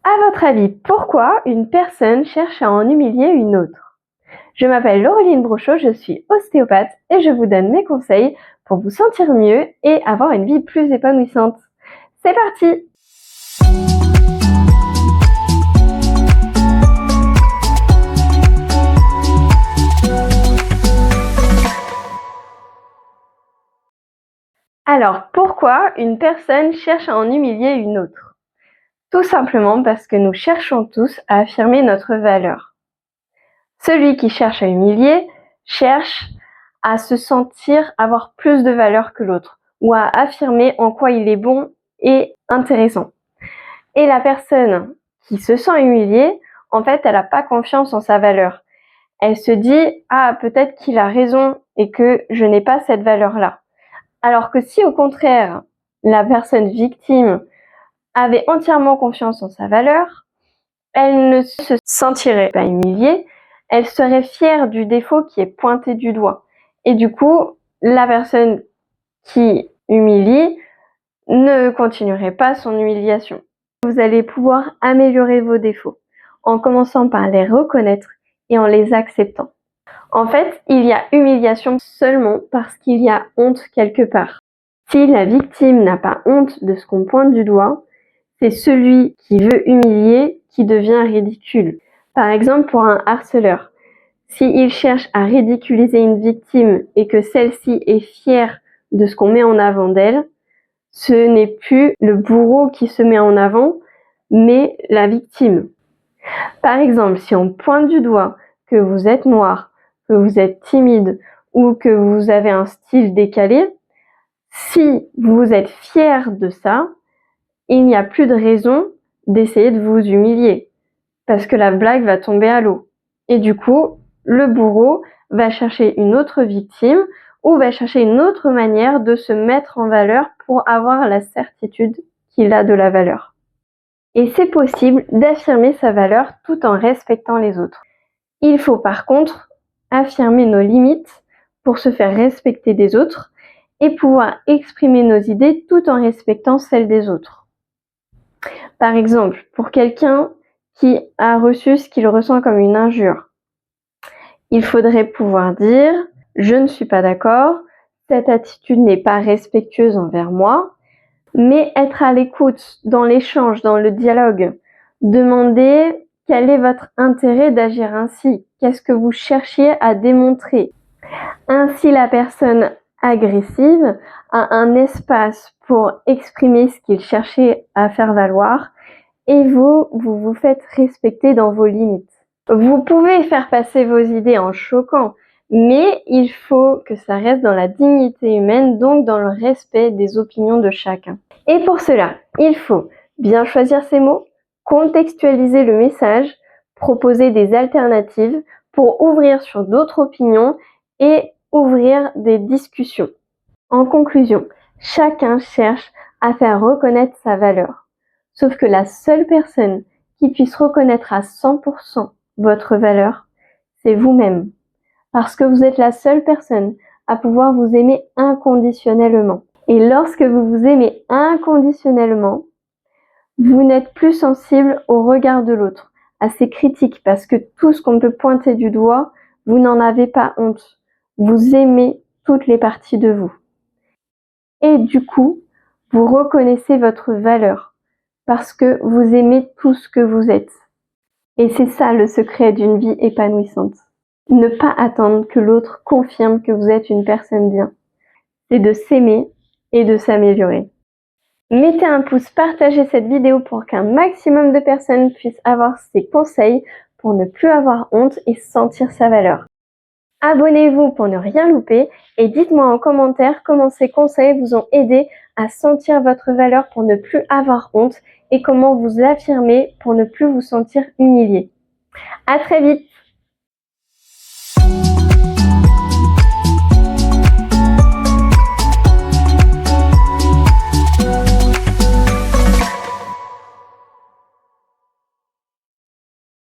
À votre avis, pourquoi une personne cherche à en humilier une autre? Je m'appelle Laureline Brochot, je suis ostéopathe et je vous donne mes conseils pour vous sentir mieux et avoir une vie plus épanouissante. C'est parti! Alors, pourquoi une personne cherche à en humilier une autre? Tout simplement parce que nous cherchons tous à affirmer notre valeur. Celui qui cherche à humilier cherche à se sentir avoir plus de valeur que l'autre ou à affirmer en quoi il est bon et intéressant. Et la personne qui se sent humiliée, en fait, elle n'a pas confiance en sa valeur. Elle se dit « Ah, peut-être qu'il a raison et que je n'ai pas cette valeur-là ». Alors que si au contraire, la personne victime avait entièrement confiance en sa valeur, elle ne se sentirait pas humiliée, elle serait fière du défaut qui est pointé du doigt. Et du coup, la personne qui humilie ne continuerait pas son humiliation. Vous allez pouvoir améliorer vos défauts en commençant par les reconnaître et en les acceptant. En fait, il y a humiliation seulement parce qu'il y a honte quelque part. Si la victime n'a pas honte de ce qu'on pointe du doigt, c'est celui qui veut humilier qui devient ridicule. Par exemple, pour un harceleur, s'il cherche à ridiculiser une victime et que celle-ci est fière de ce qu'on met en avant d'elle, ce n'est plus le bourreau qui se met en avant, mais la victime. Par exemple, si on pointe du doigt que vous êtes noir, que vous êtes timide ou que vous avez un style décalé, si vous êtes fier de ça, il n'y a plus de raison d'essayer de vous humilier parce que la blague va tomber à l'eau. Et du coup, le bourreau va chercher une autre victime ou va chercher une autre manière de se mettre en valeur pour avoir la certitude qu'il a de la valeur. Et c'est possible d'affirmer sa valeur tout en respectant les autres. Il faut par contre affirmer nos limites pour se faire respecter des autres et pouvoir exprimer nos idées tout en respectant celles des autres. Par exemple, pour quelqu'un qui a reçu ce qu'il ressent comme une injure, il faudrait pouvoir dire « Je ne suis pas d'accord, cette attitude n'est pas respectueuse envers moi », mais être à l'écoute, dans l'échange, dans le dialogue. Demander quel est votre intérêt d'agir ainsi, qu'est-ce que vous cherchiez à démontrer. Ainsi, la personne agressive a un espace pour exprimer ce qu'il cherchait à faire valoir et vous vous faites respecter dans vos limites. Vous pouvez faire passer vos idées en choquant, mais il faut que ça reste dans la dignité humaine, donc dans le respect des opinions de chacun. Et pour cela, il faut bien choisir ses mots, contextualiser le message, proposer des alternatives pour ouvrir sur d'autres opinions et ouvrir des discussions. En conclusion, chacun cherche à faire reconnaître sa valeur. Sauf que la seule personne qui puisse reconnaître à 100% votre valeur, c'est vous-même. Parce que vous êtes la seule personne à pouvoir vous aimer inconditionnellement. Et lorsque vous vous aimez inconditionnellement, vous n'êtes plus sensible au regard de l'autre, à ses critiques, parce que tout ce qu'on peut pointer du doigt, vous n'en avez pas honte. Vous aimez toutes les parties de vous. Et du coup, vous reconnaissez votre valeur, parce que vous aimez tout ce que vous êtes. Et c'est ça le secret d'une vie épanouissante. Ne pas attendre que l'autre confirme que vous êtes une personne bien. C'est de s'aimer et de s'améliorer. Mettez un pouce, partagez cette vidéo pour qu'un maximum de personnes puissent avoir ces conseils pour ne plus avoir honte et sentir sa valeur. Abonnez-vous pour ne rien louper et dites-moi en commentaire comment ces conseils vous ont aidé à sentir votre valeur pour ne plus avoir honte et comment vous affirmer pour ne plus vous sentir humilié. À très vite!